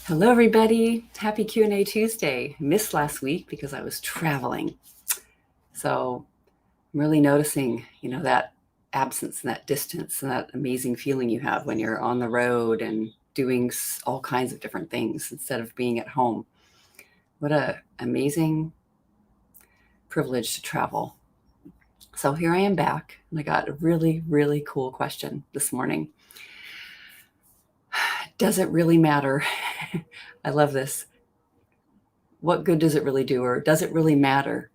Hello, everybody. Happy Q&A Tuesday. Missed last week because I was traveling. So I'm really noticing, that absence and that distance and that amazing feeling you have when you're on the road and doing all kinds of different things instead of being at home. What a amazing privilege to travel. So here I am back, and I got a really, really cool question this morning. Does it really matter? I love this. What good does it really do, or does it really matter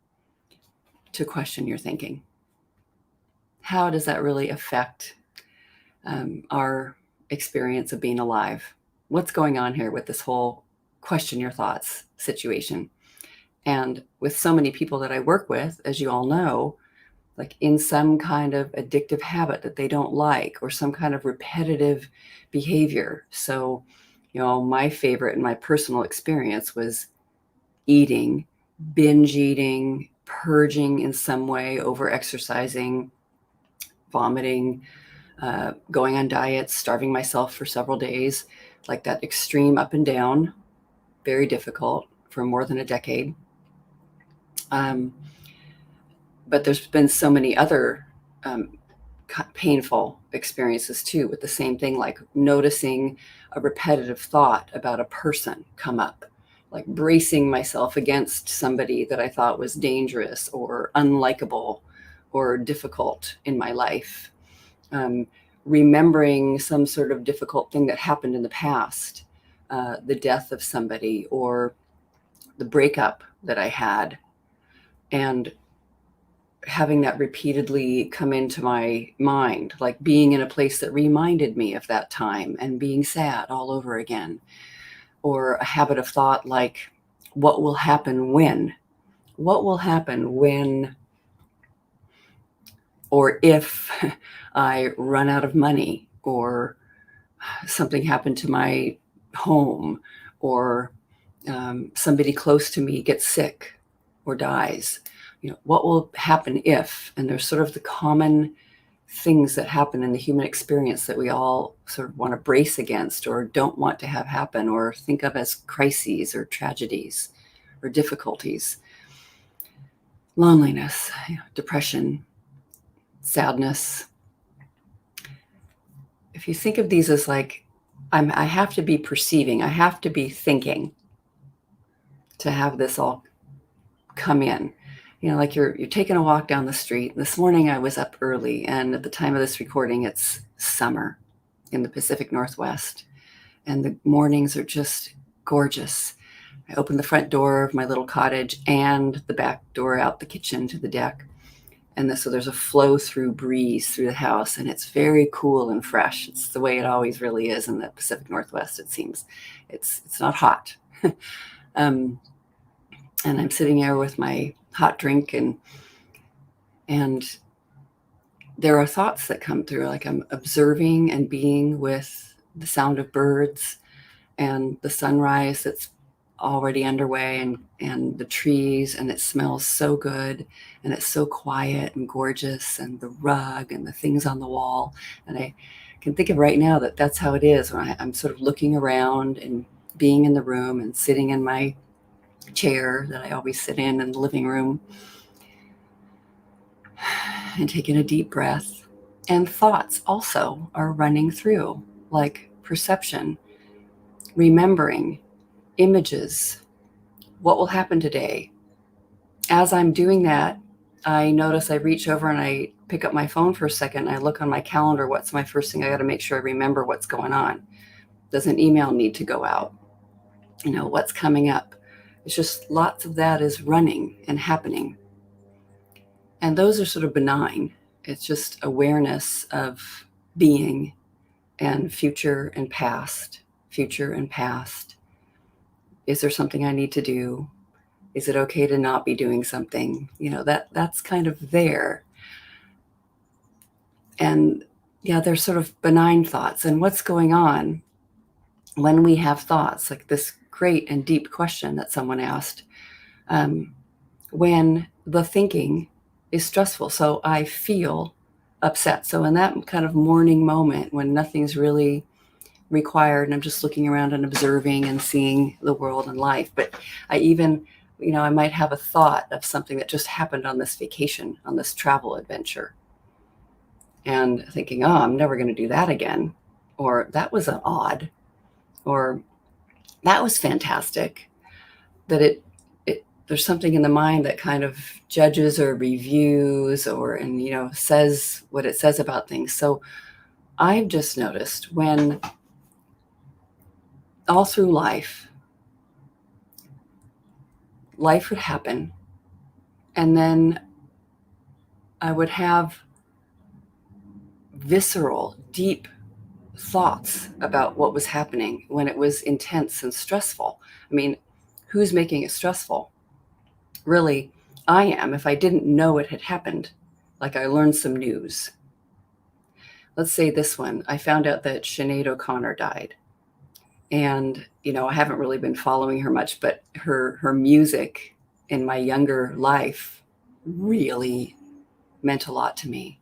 to question your thinking? How does that really affect our experience of being alive? What's going on here with this whole question your thoughts situation? And with so many people that I work with, as you all know, like in some kind of addictive habit that they don't like, or some kind of repetitive behavior. So, my favorite in my personal experience was eating, binge eating, purging in some way, over exercising, vomiting, going on diets, starving myself for several days, like that extreme up and down, very difficult for more than a decade. But there's been so many other painful experiences too, with the same thing, like noticing a repetitive thought about a person come up, like bracing myself against somebody that I thought was dangerous or unlikable or difficult in my life. Remembering some sort of difficult thing that happened in the past, the death of somebody or the breakup that I had, and having that repeatedly come into my mind, like being in a place that reminded me of that time and being sad all over again. Or a habit of thought like, what will happen when? What will happen when or if I run out of money, or something happened to my home, or somebody close to me gets sick or dies? What will happen if? And there's sort of the common things that happen in the human experience that we all sort of want to brace against, or don't want to have happen, or think of as crises or tragedies or difficulties. Loneliness, depression, sadness. If you think of these as like, I have to be perceiving, I have to be thinking to have this all come in. Like you're taking a walk down the street. This morning I was up early, and at the time of this recording, it's summer in the Pacific Northwest, and the mornings are just gorgeous. I opened the front door of my little cottage and the back door out the kitchen to the deck. And so there's a flow-through breeze through the house, and it's very cool and fresh. It's the way it always really is in the Pacific Northwest, it seems. It's not hot. And I'm sitting there with my hot drink, and there are thoughts that come through, like I'm observing and being with the sound of birds and the sunrise that's already underway, and the trees, and it smells so good, and it's so quiet and gorgeous, and the rug and the things on the wall. And I can think of right now that that's how it is when I'm sort of looking around and being in the room and sitting in my chair that I always sit in the living room, and taking a deep breath. And thoughts also are running through, like perception, remembering, images. What will happen today? As I'm doing that, I notice I reach over and I pick up my phone for a second. I look on my calendar. What's my first thing? I got to make sure I remember what's going on. Does an email need to go out? What's coming up? It's just lots of that is running and happening. And those are sort of benign. It's just awareness of being, and future and past, future and past. Is there something I need to do? Is it okay to not be doing something? That's kind of there. And they're sort of benign thoughts. And what's going on when we have thoughts, like this great and deep question that someone asked, when the thinking is stressful. So I feel upset. So in that kind of morning moment when nothing's really required, and I'm just looking around and observing and seeing the world and life. But I even, I might have a thought of something that just happened on this vacation, on this travel adventure, and thinking, oh, I'm never going to do that again. Or that was an odd, or that was fantastic. That there's something in the mind that kind of judges or reviews and says what it says about things. So I've just noticed when all through life would happen, and then I would have visceral, deep thoughts about what was happening when it was intense and stressful. I mean, who's making it stressful? Really, I am, if I didn't know it had happened, like I learned some news. Let's say this one. I found out that Sinead O'Connor died. And, I haven't really been following her much, but her music in my younger life really meant a lot to me.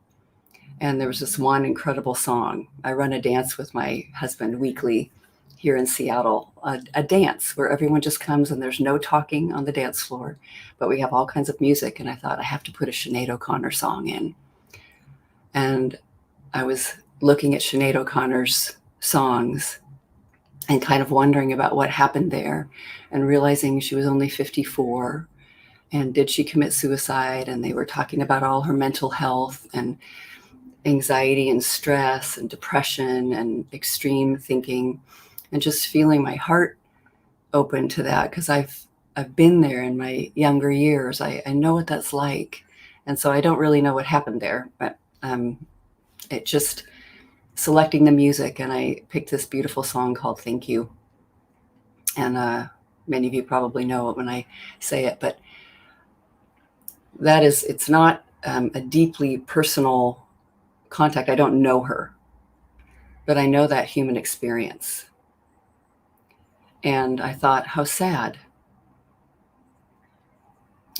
And there was this one incredible song. I run a dance with my husband weekly here in Seattle, a dance where everyone just comes and there's no talking on the dance floor, but we have all kinds of music. And I thought I have to put a Sinead O'Connor song in. And I was looking at Sinead O'Connor's songs and kind of wondering about what happened there, and realizing she was only 54. And did she commit suicide? And they were talking about all her mental health and anxiety and stress and depression and extreme thinking, and just feeling my heart open to that, because I've been there in my younger years. I know what that's like. And so I don't really know what happened there, but it just selecting the music, and I picked this beautiful song called Thank You. And many of you probably know it when I say it, but it's not a deeply personal contact. I don't know her, but I know that human experience. And I thought, how sad.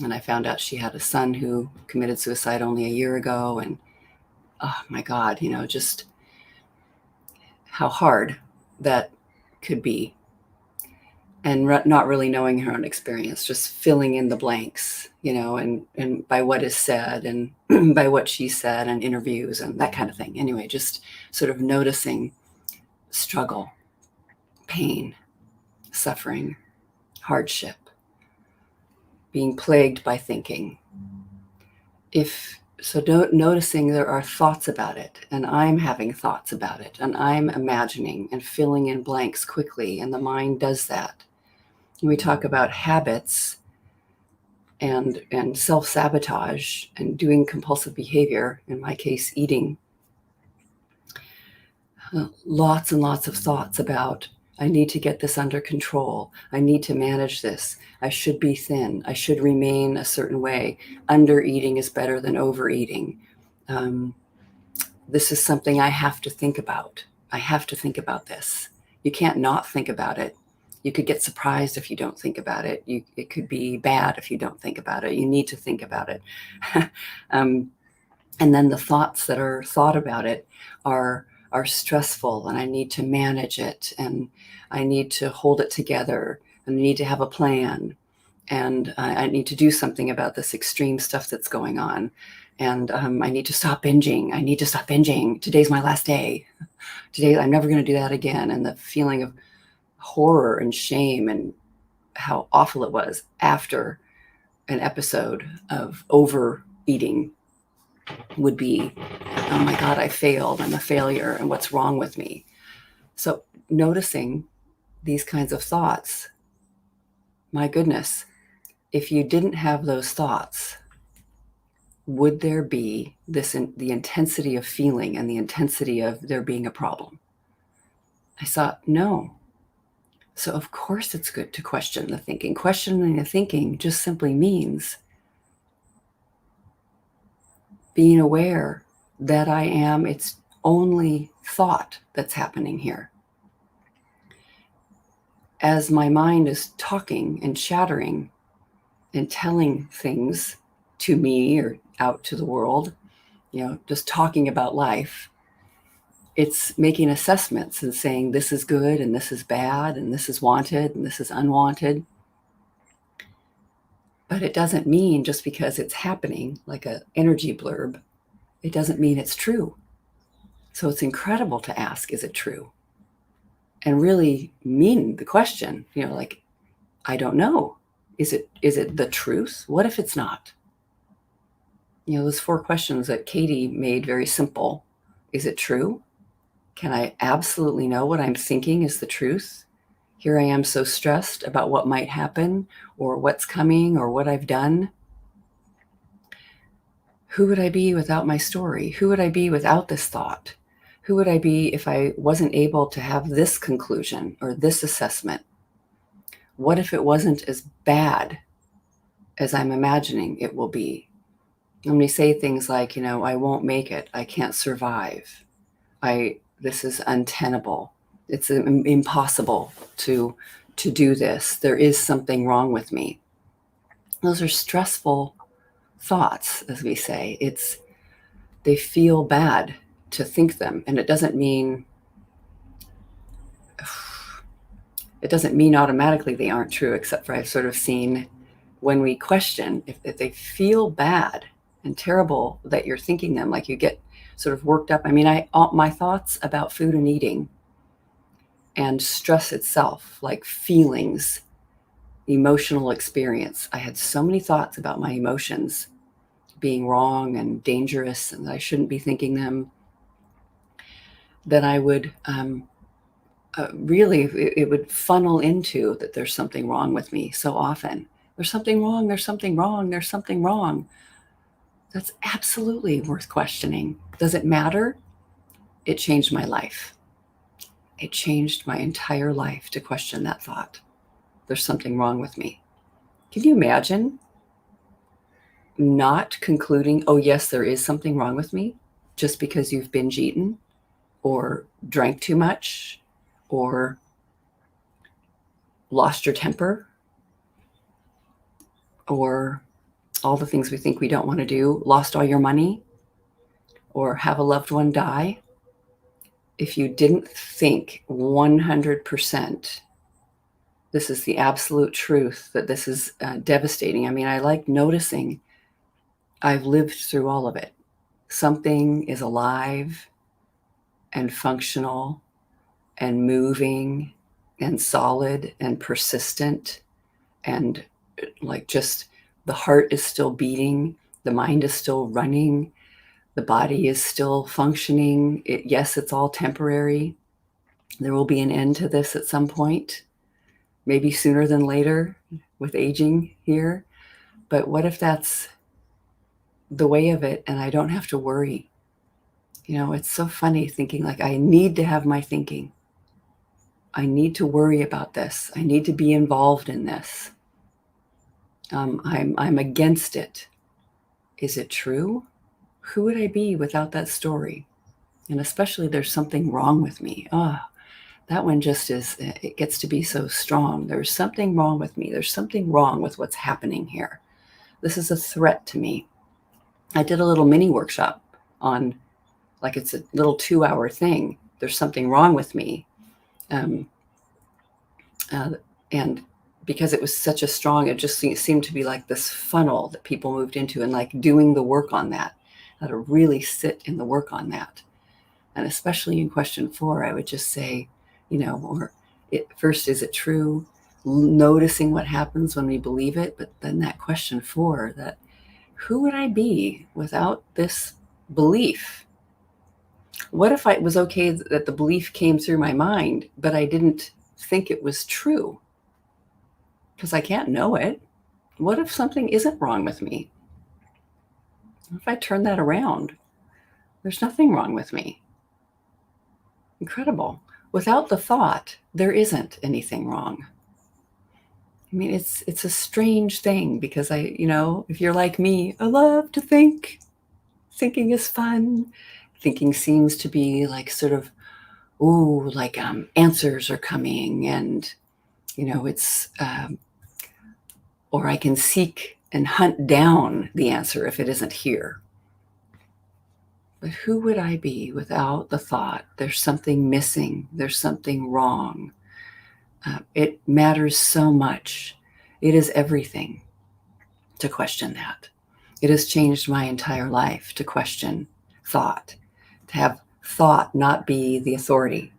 And I found out she had a son who committed suicide only a year ago. And oh my God, just how hard that could be. And not really knowing her own experience, just filling in the blanks, and by what is said and by what she said in interviews and that kind of thing. Anyway, just sort of noticing struggle, pain, suffering, hardship, being plagued by thinking. Noticing there are thoughts about it, and I'm having thoughts about it, and I'm imagining and filling in blanks quickly, and the mind does that. We talk about habits and self-sabotage and doing compulsive behavior, in my case, eating. Lots and lots of thoughts about, I need to get this under control. I need to manage this. I should be thin. I should remain a certain way. Under eating is better than overeating. This is something I have to think about. I have to think about this. You can't not think about it. You could get surprised if you don't think about it. It could be bad if you don't think about it. You need to think about it. And then the thoughts that are thought about it are stressful, and I need to manage it, and I need to hold it together, and I need to have a plan, and I need to do something about this extreme stuff that's going on. And I need to stop binging. I need to stop binging. Today's my last day. Today, I'm never going to do that again. And the feeling of horror and shame and how awful it was after an episode of overeating would be, oh my God, I failed. I'm a failure. And what's wrong with me? So noticing these kinds of thoughts, my goodness, if you didn't have those thoughts, would there be the intensity of feeling and the intensity of there being a problem? I thought, no. So of course it's good to question the thinking. Questioning the thinking just simply means being aware that it's only thought that's happening here. As my mind is talking and chattering and telling things to me or out to the world, just talking about life, It's making assessments and saying this is good and this is bad and this is wanted and this is unwanted. But it doesn't mean just because it's happening, like an energy blurb, it doesn't mean it's true. So it's incredible to ask, is it true? And really mean the question, like, I don't know. Is it the truth? What if it's not? Those 4 questions that Katie made very simple. Is it true? Can I absolutely know what I'm thinking is the truth? Here I am so stressed about what might happen or what's coming or what I've done. Who would I be without my story? Who would I be without this thought? Who would I be if I wasn't able to have this conclusion or this assessment? What if it wasn't as bad as I'm imagining it will be? When we say things like, I won't make it, I can't survive, this is untenable, it's impossible to do this, there is something wrong with me. Those are stressful thoughts, as we say. They feel bad to think them, and it doesn't mean automatically they aren't true, except for I've sort of seen when we question if they feel bad and terrible that you're thinking them, like you get sort of worked up. I mean, my thoughts about food and eating and stress itself, like feelings, emotional experience. I had so many thoughts about my emotions being wrong and dangerous and that I shouldn't be thinking them, that I would really, it would funnel into that there's something wrong with me so often. There's something wrong, there's something wrong, there's something wrong. That's absolutely worth questioning. Does it matter? It changed my life. It changed my entire life to question that thought. There's something wrong with me. Can you imagine not concluding, oh yes, there is something wrong with me, just because you've binge eaten or drank too much or lost your temper or all the things we think we don't want to do, lost all your money or have a loved one die? If you didn't think 100%, this is the absolute truth, that this is devastating. I mean, I like noticing I've lived through all of it. Something is alive and functional and moving and solid and persistent, and like just the heart is still beating, the mind is still running, the body is still functioning. Yes, it's all temporary. There will be an end to this at some point, maybe sooner than later with aging here. But what if that's the way of it and I don't have to worry? It's so funny thinking like I need to have my thinking. I need to worry about this. I need to be involved in this. I'm against it. Is it true? Who would I be without that story? And especially there's something wrong with me. That one just it gets to be so strong. There's something wrong with me. There's something wrong with what's happening here. This is a threat to me. I did a little mini workshop on, like, it's a little 2-hour thing. There's something wrong with me. And because it was such a strong, it just seemed to be like this funnel that people moved into, and like doing the work on that, how to really sit in the work on that. And especially in question 4, I would just say, first, is it true? Noticing what happens when we believe it. But then that question 4, that who would I be without this belief? What if it was okay that the belief came through my mind, but I didn't think it was true? Because I can't know it. What if something isn't wrong with me? What if I turn that around? There's nothing wrong with me. Incredible. Without the thought, there isn't anything wrong. I mean, it's a strange thing, because if you're like me, I love to think. Thinking is fun. Thinking seems to be like sort of, answers are coming, and it's or I can seek and hunt down the answer if it isn't here. But who would I be without the thought, there's something missing, there's something wrong? It matters so much. It is everything to question that. It has changed my entire life to question thought, to have thought not be the authority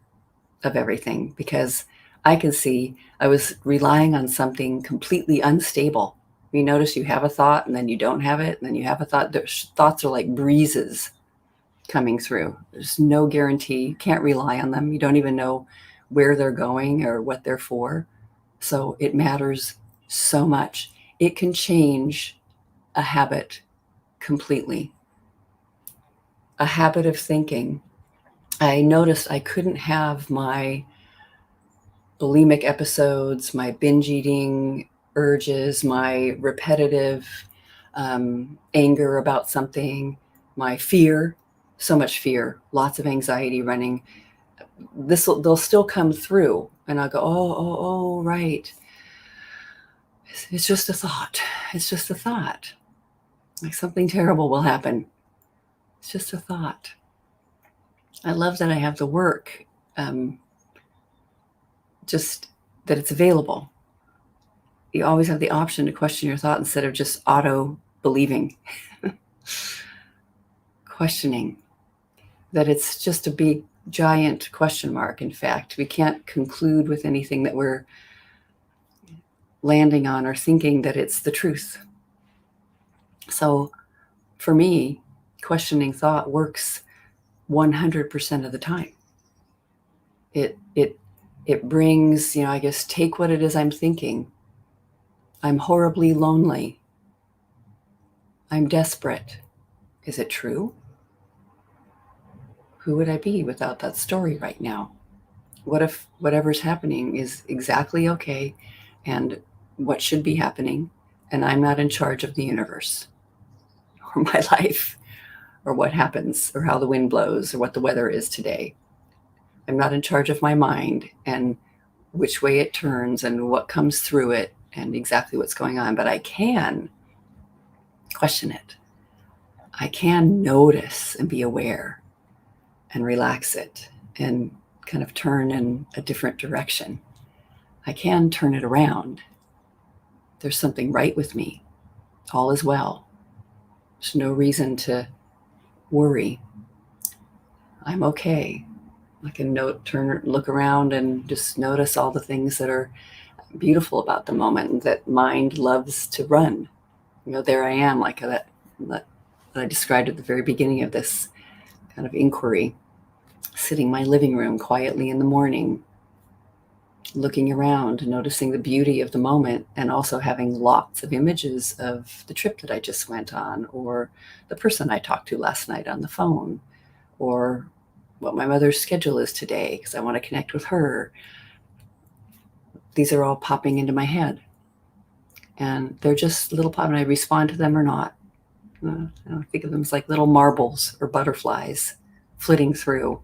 of everything, because I can see I was relying on something completely unstable. You notice you have a thought and then you don't have it, and then you have a thought. Thoughts are like breezes coming through. There's no guarantee. You can't rely on them. You don't even know where they're going or what they're for. So it matters so much. It can change a habit completely. A habit of thinking. I noticed I couldn't have my bulimic episodes, my binge eating urges, my repetitive anger about something, my fear, so much fear, lots of anxiety running. They'll still come through, and I'll go, oh, right. It's just a thought. It's just a thought. Like something terrible will happen. It's just a thought. I love that I have the work, just that it's available. You always have the option to question your thought instead of just auto believing. Questioning that it's just a big, giant question mark. In fact, we can't conclude with anything that we're landing on or thinking that it's the truth. So for me, questioning thought works 100% of the time. It brings, I guess, take what it is I'm thinking. I'm horribly lonely. I'm desperate. Is it true? Who would I be without that story right now? What if whatever's happening is exactly okay and what should be happening, and I'm not in charge of the universe or my life or what happens or how the wind blows or what the weather is today? I'm not in charge of my mind and which way it turns and what comes through it and exactly what's going on, but I can question it. I can notice and be aware and relax it and kind of turn in a different direction. I can turn it around. There's something right with me. All is well. There's no reason to worry. I'm okay. I can look around and just notice all the things that are beautiful about the moment and that mind loves to run. There I am, like that I described at the very beginning of this kind of inquiry, sitting in my living room quietly in the morning, looking around, noticing the beauty of the moment, and also having lots of images of the trip that I just went on, or the person I talked to last night on the phone, or what my mother's schedule is today, because I want to connect with her. These are all popping into my head. And they're just little pop, and I respond to them or not. I think of them as like little marbles or butterflies flitting through.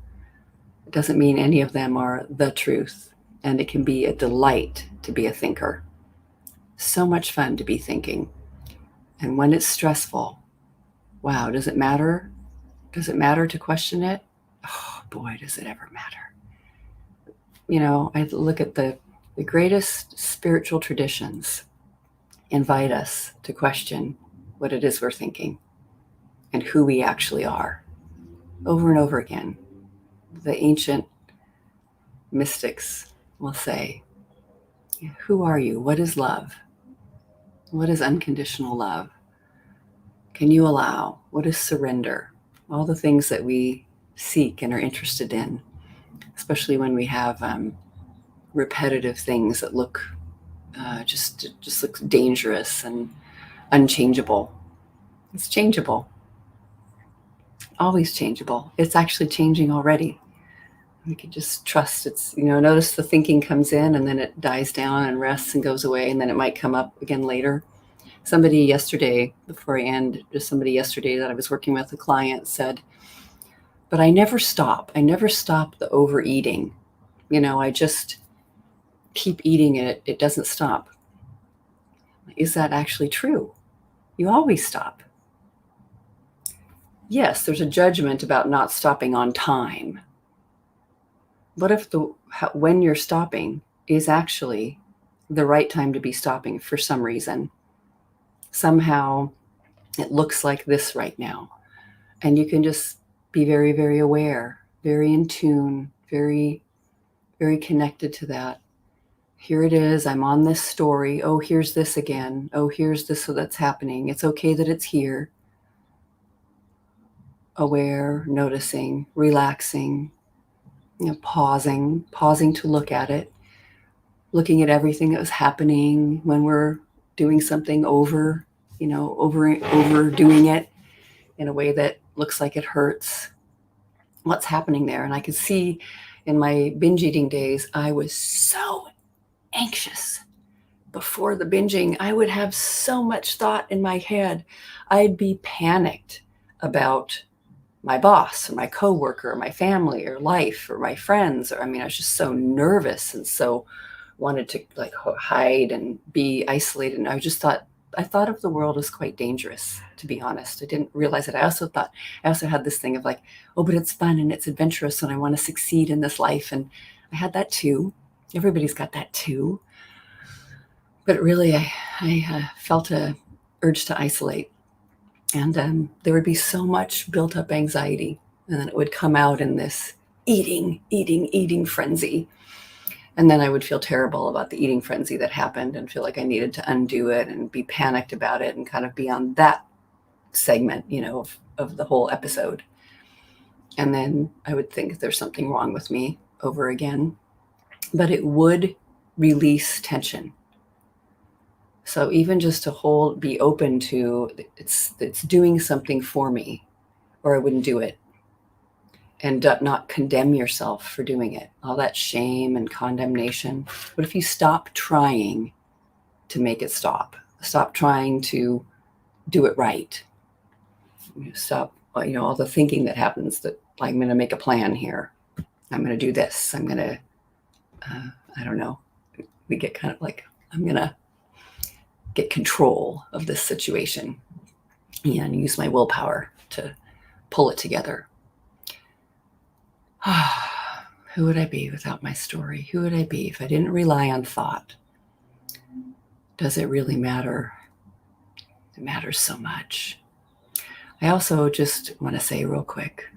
It doesn't mean any of them are the truth. And it can be a delight to be a thinker. So much fun to be thinking. And when it's stressful, wow, does it matter? Does it matter to question it? Oh boy, does it ever matter. I look at the greatest spiritual traditions invite us to question what it is we're thinking and who we actually are. Over and over again, the ancient mystics will say, who are you? What is love? What is unconditional love? Can you allow? What is surrender? All the things that we seek and are interested in, especially when we have repetitive things that look just looks dangerous and unchangeable. It's changeable. Always changeable. It's actually changing already. We can just trust it's, notice the thinking comes in and then it dies down and rests and goes away, and then it might come up again later. Somebody yesterday, before I end, somebody yesterday that I was working with, a client said, but I never stop. I never stop the overeating. I just keep eating it. It doesn't stop. Is that actually true? You always stop. yes, there's a judgment about not stopping on time. What if when you're stopping is actually the right time to be stopping for some reason? Somehow it looks like this right now. And you can just be very, very aware, very in tune, very, very connected to that. Here it is. I'm on this story. Oh, here's this again. Oh, here's this that's happening. It's okay that it's here. Aware, noticing, relaxing, pausing to look at it, looking at everything that was happening when we're doing something overdoing it in a way that looks like it hurts. What's happening there? And I could see in my binge eating days, I was so anxious. Before the binging, I would have so much thought in my head. I'd be panicked about my boss or my coworker or my family or life or my friends. I was just so nervous and so wanted to hide and be isolated. And I thought of the world as quite dangerous, to be honest. I didn't realize it. I also had this thing of oh, but it's fun and it's adventurous and I want to succeed in this life. And I had that too. Everybody's got that too. But really, I felt a urge to isolate. And there would be so much built up anxiety. And then it would come out in this eating frenzy. And then I would feel terrible about the eating frenzy that happened and feel like I needed to undo it and be panicked about it and kind of be on that segment, of the whole episode. And then I would think there's something wrong with me over again. But it would release tension. So even just to be open to it's doing something for me, or I wouldn't do it. And not condemn yourself for doing it. All that shame and condemnation. What if you stop trying to make it stop? Stop trying to do it right. Stop, all the thinking that happens that I'm going to make a plan here. I'm going to do this. I'm going to, I don't know. We get kind of I'm going to get control of this situation and use my willpower to pull it together. Who would I be without my story? Who would I be if I didn't rely on thought? Does it really matter? It matters so much. I also just want to say real quick,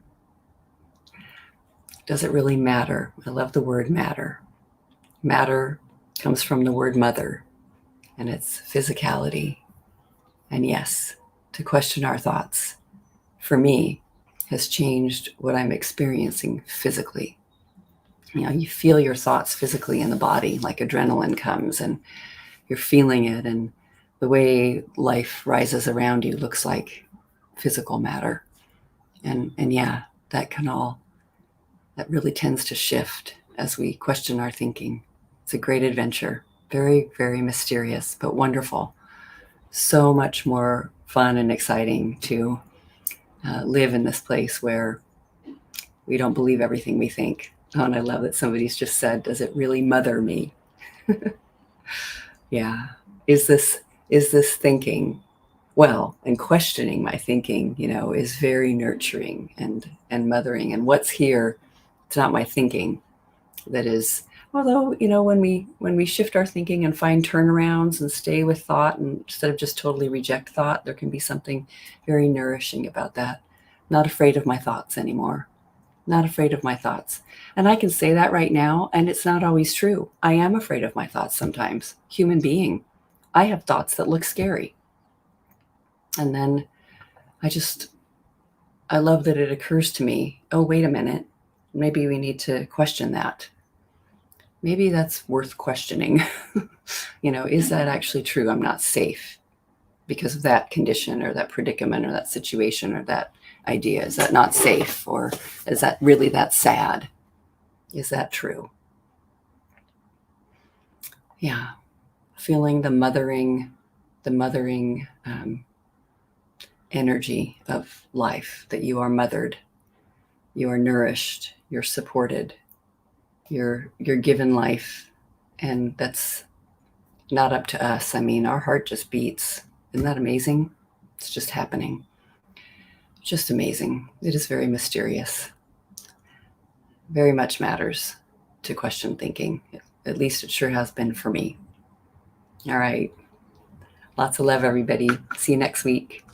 does it really matter? I love the word matter. Matter comes from the word mother, and it's physicality. And yes, to question our thoughts, for me, has changed what I'm experiencing physically. You feel your thoughts physically in the body, like adrenaline comes and you're feeling it. And the way life rises around you looks like physical matter. And yeah, that really tends to shift as we question our thinking. It's a great adventure. Very, very mysterious, but wonderful. So much more fun and exciting to live in this place where we don't believe everything we think. Oh, and I love that somebody's just said, does it really mother me? Yeah. Is this thinking well, and questioning my thinking, is very nurturing and mothering. And what's here, it's not my thinking that is, although, when we shift our thinking and find turnarounds and stay with thought and instead of just totally reject thought, there can be something very nourishing about that. Not afraid of my thoughts anymore. Not afraid of my thoughts. And I can say that right now, and it's not always true. I am afraid of my thoughts sometimes. Human being. I have thoughts that look scary. And then I love that it occurs to me, oh, wait a minute. Maybe we need to question that. Maybe that's worth questioning. Is that actually true? I'm not safe because of that condition or that predicament or that situation or that idea. Is that not safe? Or is that really that sad? Is that true? Yeah. Feeling the mothering energy of life, that you are mothered, you are nourished, you're supported, you're given life. And that's not up to us. Our heart just beats. Isn't that amazing? It's just happening. Just amazing. It is very mysterious. Very much matters to question thinking. At least it sure has been for me. All right. Lots of love, everybody. See you next week.